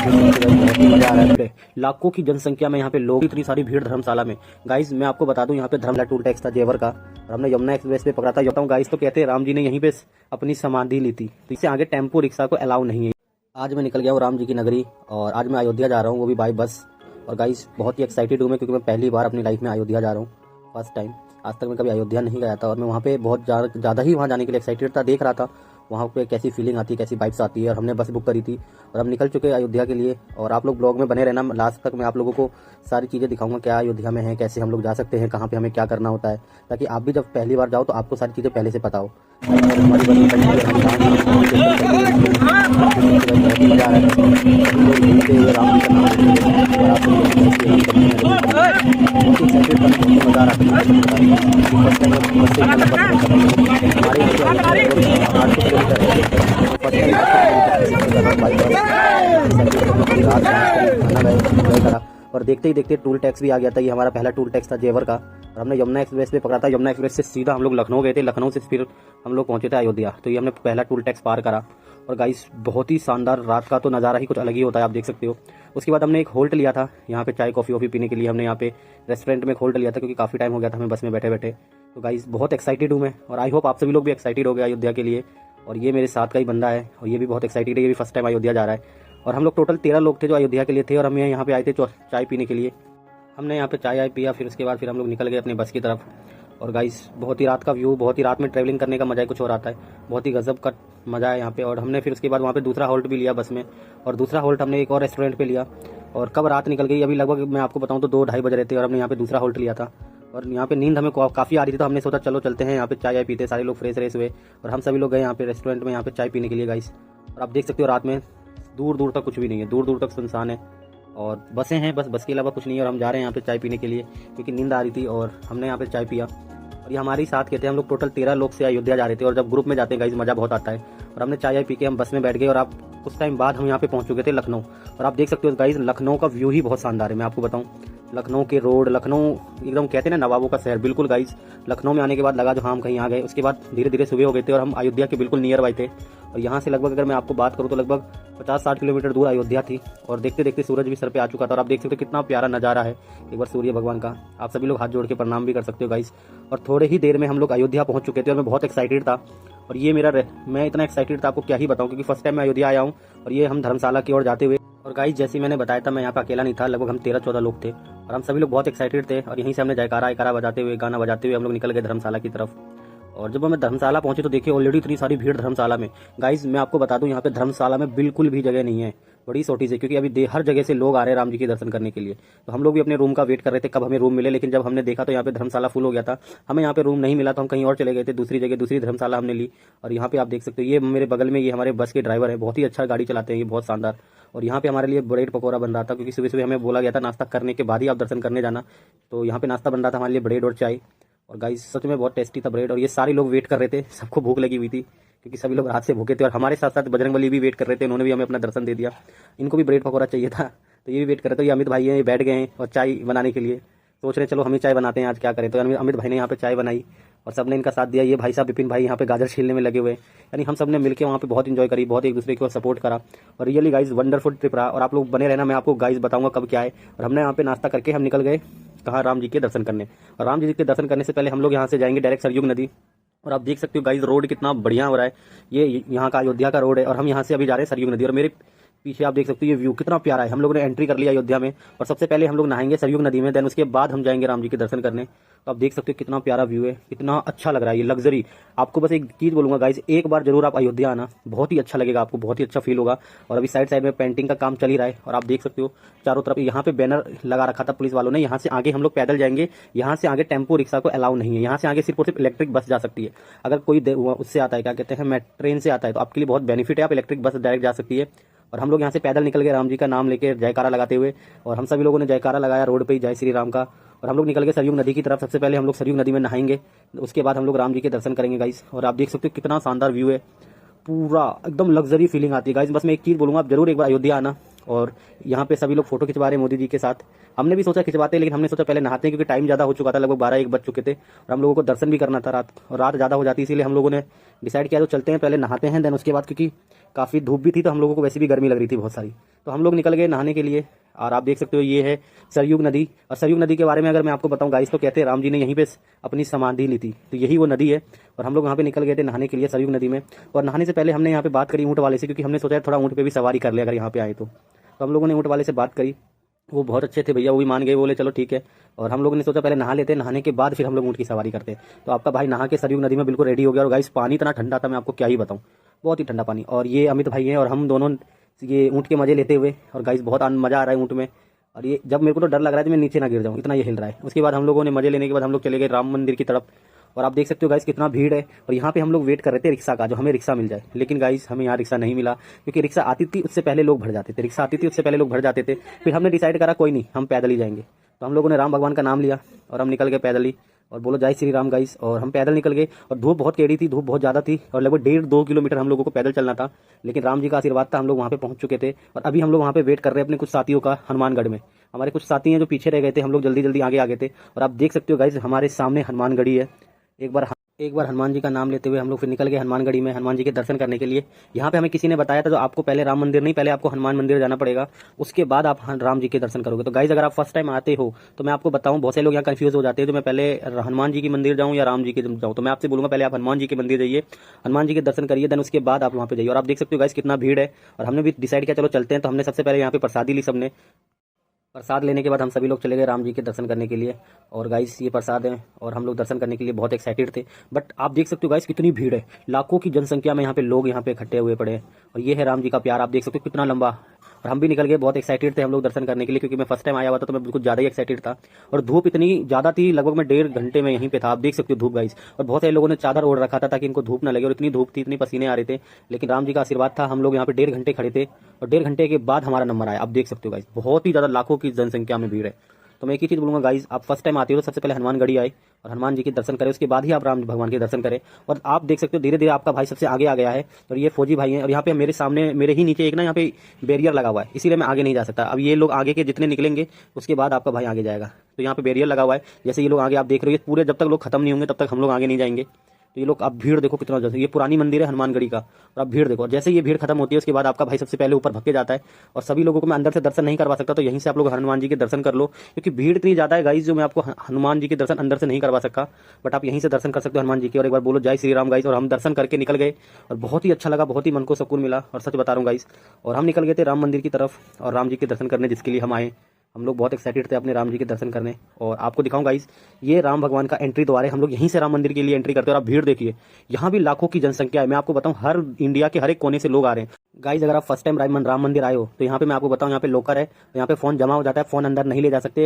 बहुत ही मजा आ रहा है। लाखों की जनसंख्या में यहाँ पे लोग, इतनी सारी भीड़ धर्मशाला में। गाइस मैं आपको बता दूं, यहाँ पे धर्मशाला टूल टैक्स था जेवर का, और हमने यमुना एक्सप्रेस पे पकड़ा था। बताऊं गाइस, तो कहते हैं राम जी ने यहीं पे अपनी समाधि ली थी, तो इससे आगे टेम्पो रिक्शा को अलाउ नहीं है। आज मैं निकल गया हूँ राम जी की नगरी, और आज मैं अयोध्या जा रहा हूँ, वो भी बाई बस। और गाइस बहुत ही एक्साइटेड हूँ मैं, क्योंकि मैं पहली बार अपनी लाइफ में अयोध्या जा रहा हूँ, फर्स्ट टाइम। आज तक मैं कभी अयोध्या नहीं गया था, और मैं वहाँ पे बहुत ज़्यादा ही वहाँ जाने के लिए एक्साइटेड था। देख रहा था वहाँ पे कैसी फीलिंग आती है, कैसी वाइब्स आती है। और हमने बस बुक करी थी और हम निकल चुके हैं अयोध्या के लिए। और आप लोग ब्लॉग में बने रहना, लास्ट तक मैं आप लोगों को सारी चीज़ें दिखाऊंगा, क्या अयोध्या में है, कैसे हम लोग जा सकते हैं, कहाँ पे हमें क्या करना होता है, ताकि आप भी जब पहली बार जाओ तो आपको सारी चीज़ें पहले से पता हो। हमारी बस निकल चुकी है, बहुत ही मजा आ रहा है। सभी लोग घूमते हुए राम जी का नाम लेते हुए, और आप लोग बहुत एक्साइटेड था, बहुत ही मजा आ रहा था। फर्स्ट टाइम बस से हमारे यहाँ से 800 किलोमीटर है। फर्स्ट टाइम 800 किलोमीटर बाइक पूरी रात खाना गए, एंजॉय करा। और देखते ही देखते टूल टैक्स भी आ गया था। ये हमारा पहला टूल टैक्स था जेवर का, और हमने यमुना एक्सप्रेस पे पकड़ा था। यमुना एक्सप्रेस से सीधा हम लोग लखनऊ गए थे, लखनऊ से फिर हम लोग पहुंचे थे अयोध्या। तो ये हमने पहला टूल टैक्स पार करा। और गाइस बहुत ही शानदार, रात का तो नज़ारा ही कुछ अलग ही होता है, आप देख सकते हो। उसके बाद हमने एक होल्ट लिया था यहाँ पे चाय कॉफ़ी वॉफ़ी पीने के लिए। हमने यहाँ पे रेस्टोरेंट में एक होल्ट लिया था, क्योंकि काफ़ी टाइम हो गया था हमें बस में बैठे बैठे। तो गाइस बहुत एक्साइटेड हूँ मैं, और आई होप आप सभी लोग भी एक्साइटेड हो गए अयोध्या के लिए। और ये मेरे साथ का ही बंदा है, और ये भी बहुत एक्साइटेड है, ये भी फर्स्ट टाइम अयोध्या जा रहा है। और हम लोग टोटल 13 लोग थे जो अयोध्या के लिए थे, और हम यहाँ पे आए थे चाय पीने के लिए। हमने यहाँ पे चाय पिया, फिर उसके बाद फिर हम लोग निकल गए अपने बस की तरफ। और गाइस बहुत ही रात का व्यू, बहुत ही रात में ट्रैवलिंग करने का मजा ही कुछ और आता है, बहुत ही गजब का मजा है यहाँ पे। और हमने फिर उसके बाद वहाँ पे दूसरा होल्ट भी लिया बस में, और दूसरा होल्ट हमने एक और रेस्टोरेंट पे लिया। और कब रात निकल गई, अभी लगभग मैं आपको बताऊँ तो 2-2:30 बज रहे थे, और हमने यहाँ पे दूसरा होल्ट लिया था। और यहाँ पे नींद हमें काफ़ी आ रही थी, तो हमने सोचा चलो चलते हैं यहाँ पे चाय पीते। सारे लोग फ्रेश व्रेश हुए, और हम सभी लोग गए यहाँ पे रेस्टोरेंट में यहाँ पे चाय पीने के लिए गाइस। और आप देख सकते हो रात में दूर दूर तक कुछ भी नहीं है, दूर दूर तक सुनसान है, और बसें हैं, बस के अलावा कुछ नहीं है। और हम जा रहे हैं यहाँ पे चाय पीने के लिए, क्योंकि नींद आ रही थी, और हमने यहाँ पे चाय पिया। और ये हमारे साथ के थे, हम लोग टोटल 13 लोग से अयोध्या जा रहे थे। और जब ग्रुप में जाते हैं गाइस मज़ा बहुत आता है। और हमने चाय पी के हम बस में बैठ गए, और आप कुछ टाइम बाद हम यहाँ पे पहुँच चुके थे लखनऊ। और आप देख सकते हो गाइस लखनऊ का व्यू ही बहुत शानदार है। मैं आपको बताऊँ, लखनऊ के रोड, लखनऊ एकदम कहते हैं ना नवाबों का शहर, बिल्कुल गाइस। लखनऊ में आने के बाद लगा जो हम कहीं आ गए। उसके बाद धीरे धीरे सुबह हो गए थे, और हम अयोध्या के बिल्कुल नियर बाय थे। और यहाँ से लगभग अगर मैं आपको बात करूँ तो लगभग 50-60 किलोमीटर दूर अयोध्या थी। और देखते देखते सूरज भी सर पे आ चुका था, और आप देख सकते हो कितना प्यारा नज़ारा है एक बार सूर्य भगवान का। आप सभी लोग हाथ जोड़ के प्रणाम भी कर सकते हो गाइस। और थोड़े ही देर में हम लोग अयोध्या पहुँच चुके थे, और मैं बहुत एक्साइटेड था। और ये मैं इतना एक्साइटेड था आपको क्या ही बताऊँ, क्योंकि फर्स्ट टाइम मैं अयोध्या आया हूँ। और ये हम धर्मशाला की ओर जाते हुए, और गाइस जैसे मैंने बताया था मैं यहाँ पे अकेला नहीं था, लगभग हम 13-14 लोग थे, और हम सभी लोग बहुत एक्साइटेड थे। और यहीं से हमने जयकारा बजाते हुए, गाना बजाते हुए हम लोग निकल गए धर्मशाला की तरफ। और जब हमें धर्मशाला पहुंचे तो देखिए ऑलरेडी इतनी सारी भीड़ धर्मशाला में। गाइस मैं आपको बता दूं, यहाँ पे धर्मशाला में बिल्कुल भी जगह नहीं है, बड़ी छोटी सी, क्योंकि अभी हर जगह से लोग आ रहे हैं राम जी के दर्शन करने के लिए। तो हम लोग भी अपने रूम का वेट कर रहे थे कब हमें रूम मिले, लेकिन जब हमने देखा तो यहाँ पे धर्मशाला फुल हो गया था। हमें यहाँ पे रूम नहीं मिला, तो हम कहीं और चले गए थे, दूसरी जगह दूसरी धर्मशाला हमने ली। और यहाँ पे आप देख सकते हो, ये मेरे बगल में ये हमारे बस के ड्राइवर है, बहुत ही अच्छा गाड़ी चलाते हैं ये, बहुत शानदार। और यहाँ पे हमारे लिए ब्रेड पकौड़ा बन रहा था, क्योंकि सुबह सुबह हमें बोला गया था नाश्ता करने के बाद ही आप दर्शन करने जाना। तो यहाँ पे नाश्ता बन रहा था हमारे लिए, ब्रेड और चाय। और गाइस सच में बहुत टेस्टी था ब्रेड। और ये सारे लोग वेट कर रहे थे, सबको भूख लगी हुई थी, क्योंकि सभी लोग रात से भूखे थे। और हमारे साथ साथ बजरंगबली भी वेट कर रहे थे, उन्होंने भी हमें अपना दर्शन दे दिया। इनको भी ब्रेड पकौड़ा चाहिए था, तो ये भी वेट कर रहे थे। ये अमित भाई हैं, ये बैठ गए हैं और चाय बनाने के लिए सोच रहे चलो हम ही चाय बनाते हैं आज, क्या करें। तो अमित भाई ने यहाँ पे चाय बनाई, और सबने इनका साथ दिया। ये भाई साहब विपिन भाई यहाँ पे गाजर छीलने में लगे हुए, यानी हम सब ने मिलकर वहाँ पे बहुत इंजॉय करी, बहुत एक दूसरे को सपोर्ट करा। और रियली गाइज वंडरफुल ट्रिप रहा। और आप लोग बने रहना, मैं आपको गाइज बताऊंगा कब क्या है। और हमने यहाँ पे नाश्ता करके हम निकल गए कहाँ, राम जी के दर्शन करने। और राम जी के दर्शन करने से पहले हम लोग यहाँ से जाएंगे डायरेक्ट सरयुग नदी। और आप देख सकते हो गाइज रोड कितना बढ़िया हो रहा है, ये यहाँ का अयोध्या का रोड है। और हम यहाँ से अभी जा रहे हैं सरयुग नदी, और मेरे पीछे आप देख सकते हो ये व्यू कितना प्यारा है। हम लोगों ने एंट्री कर लिया अयोध्या में, और सबसे पहले हम लोग नहाएंगे सरयुग नदी में, देन उसके बाद हम जाएंगे राम जी के दर्शन करने। तो आप देख सकते हो कितना प्यारा व्यू है, कितना अच्छा लग रहा है ये लग्जरी। आपको बस एक चीज़ बोलूँगा गाइज, एक बार जरूर आप अयोध्या आना, बहुत ही अच्छा लगेगा आपको, बहुत ही अच्छा फील होगा। और अभी साइड साइड में पेंटिंग का काम चल ही रहा है, और आप देख सकते हो चारों तरफ यहाँ पे बैनर लगा रखा था पुलिस वालों ने, यहाँ से आगे हम लोग पैदल जाएंगे, यहाँ से आगे टेम्पो रिक्शा को अलाउ नहीं है, यहाँ से आगे सिर्फ और सिर्फ इलेक्ट्रिक बस जा सकती है। अगर कोई उससे आता है, क्या कहते हैं, ट्रेन से आता है, तो आपके लिए बहुत बेनिफिट है, आप इलेक्ट्रिक बस डायरेक्ट जा सकती है। और हम लोग यहाँ से पैदल निकल गए राम जी का नाम लेके जयकारा लगाते हुए, और हम सभी लोगों ने जयकारा लगाया रोड पे ही, जय श्री राम का। और हम लोग निकल गए सरयुग नदी की तरफ। सबसे पहले हम लोग सरयुग नदी में नहाएंगे, उसके बाद हम लोग राम जी के दर्शन करेंगे गाइस। और आप देख सकते हो कितना शानदार व्यू है, पूरा एकदम लग्जरी फीलिंग आती है गाइस। बस मैं एक चीज़ बोलूँगा, आप जरूर एक बार अयोध्या आना, और यहाँ पे सभी लोग फोटो खिंचवा रहे हैं मोदी जी के साथ। हमने भी सोचा खिंचवाते, लेकिन हमने सोचा पहले नहाते हैं क्योंकि टाइम ज़्यादा हो चुका था, लगभग 12-1 बज चुके थे और हम लोगों को दर्शन भी करना था रात, और रात ज़्यादा हो जाती, इसीलिए हम लोगों ने डिसाइड किया तो चलते हैं पहले नहाते हैं, देन उसके बाद, क्योंकि काफ़ी धूप भी थी तो हम लोगों को वैसे भी गर्मी लग रही थी बहुत सारी, तो हम लोग निकल गए नहाने के लिए। और आप देख सकते हो ये है सरयुग नदी। और सरयुग नदी के बारे में अगर मैं आपको बताऊं गाइस, तो कहते हैं राम जी ने यहीं पे अपनी समाधि ली थी, तो यही वो नदी है। और हम लोग वहाँ पे निकल गए थे नहाने के लिए सरयुग नदी में। और नहाने से पहले हमने यहाँ पे बात करी ऊँट वाले से, क्योंकि हमने सोचा थोड़ा ऊँट पे भी सवारी कर लिया अगर यहाँ पे आए तो हम लोगों ने ऊँट वाले से बात करी। वो बहुत अच्छे थे भैया, वो भी मान गए, बोले चलो ठीक है। और हम लोगों ने सोचा पहले नहा लेते, नहाने के बाद फिर हम लोग ऊँट की सवारी करते। तो आपका भाई नहा के सरयुग नदी में बिल्कुल रेडी हो गया। और गाइस पानी इतना ठंडा था, मैं आपको क्या ही बताऊँ, बहुत ही ठंडा पानी। और ये अमित भाई हैं और हम दोनों ये ऊँट के मजे लेते हुए, और गाइस बहुत मजा आ रहा है ऊँट में। और ये जब मेरे को तो डर लग रहा है कि मैं नीचे ना गिर जाऊँ, इतना ये हिल रहा है। उसके बाद हम लोगों ने मजे लेने के बाद हम लोग चले गए राम मंदिर की तरफ। और आप देख सकते हो गाइस कितना भीड़ है। और यहाँ पे हम लोग वेट कर रहे थे रिक्शा का, जो हमें रिक्शा मिल जाए, लेकिन गाइस हमें यहाँ रिक्शा नहीं मिला, क्योंकि रिक्शा आती थी उससे पहले लोग भर जाते थे, रिक्शा आती थी उससे पहले लोग भर जाते थे। फिर हमने डिसाइड करा कोई नहीं, हम पैदल ही जाएंगे। तो हम लोगों ने राम भगवान का नाम लिया और हम निकल गए पैदल ही। और बोलो जय श्री राम गाइस। और हम पैदल निकल गए और धूप बहुत टेढ़ी थी, धूप बहुत ज़्यादा थी और लगभग 1.5-2 किलोमीटर हम लोगों को पैदल चलना था, लेकिन राम जी का आशीर्वाद था, हम लोग वहाँ पे पहुँच चुके थे। और अभी हम लोग वहाँ पे वेट कर रहे हैं अपने कुछ साथियों का हनुमानगढ़ में। हमारे कुछ साथी हैं जो पीछे रह गए थे, हम लोग जल्दी जल्दी आगे आ गए थे। और आप देख सकते हो गाइस हमारे सामने हनुमानगढ़ी है। एक बार हनुमान जी का नाम लेते हुए हम लोग फिर निकल गए हनुमानगढ़ी में हनुमान जी के दर्शन करने के लिए। यहाँ पे हमें किसी ने बताया था जो आपको पहले राम मंदिर नहीं, पहले आपको हनुमान मंदिर जाना पड़ेगा, उसके बाद आप राम जी के दर्शन करोगे। तो गाइज अगर आप फर्स्ट टाइम आते हो तो मैं आपको बताऊं, बहुत से लोग यहाँ कंफ्यूज हो जाते हैं, तो मैं पहले हनुमान जी के मंदिर जाऊँ या राम जी के जाऊँ, तो मैं आपसे बोलूँगा पहले आप हनुमान जी के मंदिर जाइए, हनुमान जी के दर्शन करिए, देन उसके बाद आप वहाँ पे जाइए। और आप देख सकते हो गाइज कितना भीड़ है। और हमने भी डिसाइड किया चलो चलते हैं, तो हमने सबसे पहले यहाँ पे प्रसादी ली सबने। प्रसाद लेने के बाद हम सभी लोग चले गए राम जी के दर्शन करने के लिए। और गाइस ये प्रसाद है और हम लोग दर्शन करने के लिए बहुत एक्साइटेड थे। बट आप देख सकते हो गाइस कितनी भीड़ है, लाखों की जनसंख्या में यहाँ पे लोग यहाँ पे इकट्ठे हुए पड़े हैं। और ये है राम जी का प्यार, आप देख सकते हो कितना लंबा। और हम भी निकल गए, बहुत एक्साइटेड थे हम लोग दर्शन करने के लिए, क्योंकि मैं फर्स्ट टाइम आया हुआ था तो मैं बिल्कुल ज़्यादा ही एक्साइटेड था। और धूप इतनी ज़्यादा थी, लगभग मैं 1.5 घंटे में यहीं पे था, आप देख सकते हो धूप गाइस। और बहुत सारे लोगों ने चादर ओढ़ रखा था ताकि इनको धूप ना लगे, और इतनी धूप थी, इतनी पसीने आ रहे थे, लेकिन राम जी का आशीर्वाद था। हम लोग यहाँ पे 1.5 घंटे खड़े थे और 1.5 घंटे के बाद हमारा नंबर आया। आप देख सकते हो गाइस बहुत ही ज़्यादा लाखों की जनसंख्या में भीड़ है। तो मैं एक ही चीज़ बोलूँगा गाइस, आप फर्स्ट टाइम आते हो तो सबसे पहले हनुमानगढ़ी आए और हनुमान जी के दर्शन करें, उसके बाद ही आप राम भगवान के दर्शन करें। और आप देख सकते हो धीरे धीरे आपका भाई सबसे आगे आ गया है। और ये फौजी भाई हैं और यहाँ पे मेरे सामने मेरे ही नीचे एक ना यहाँ पे बैरियर लगा हुआ है, इसीलिए मैं आगे नहीं जा सकता। अब ये लोग आगे के जितने निकलेंगे उसके बाद आपका भाई आगे जाएगा। तो यहाँ पे बैरियर लगा हुआ है, जैसे ये लोग आगे आप देख रहे हो, पूरे जब तक लोग खत्म नहीं होंगे तब तक हम लोग आगे नहीं जाएंगे। तो ये लोग आप भीड़ देखो कितना ज़्यादा, ये पुरानी मंदिर है हनुमानगढ़ी का, और आप भीड़ देखो। और जैसे ये भीड़ खत्म होती है उसके बाद आपका भाई सबसे पहले ऊपर भक्के जाता है। और सभी लोगों को मैं अंदर से दर्शन नहीं करवा सकता, तो यहीं से आप लोग हनुमान जी के दर्शन कर लो, क्योंकि भीड़ इतनी ज़्यादा है गाइस, जो मैं आपको हनुमान जी के दर्शन अंदर से नहीं करवा सकता, बट आप यहीं से दर्शन कर सकते हो हनुमान जी के। और एक बार बोलो जय श्री राम गाइस। और हम दर्शन करके निकल गए और बहुत ही अच्छा लगा, बहुत ही मन को सुकून मिला, और सच बता रहा हूँ गाइस। और हम निकल गए थे राम मंदिर की तरफ और राम जी के दर्शन करने, जिसके लिए हम आए। हम लोग बहुत एक्साइटेड थे अपने राम जी के दर्शन करने। और आपको दिखाऊं गाइस, ये राम भगवान का एंट्री द्वार है, हम लोग यहीं से राम मंदिर के लिए एंट्री करते हैं। और आप भीड़ देखिए, यहाँ भी लाखों की जनसंख्या है। मैं आपको बताऊं हर इंडिया के हर एक कोने से लोग आ रहे हैं गाइस। अगर आप फर्स्ट टाइम राम मंदिर आए हो तो यहाँ पे मैं आपको बताऊं, यहाँ पे लॉकर है, तो यहाँ पे फोन जमा हो जाता है, फोन अंदर नहीं ले जा सकते।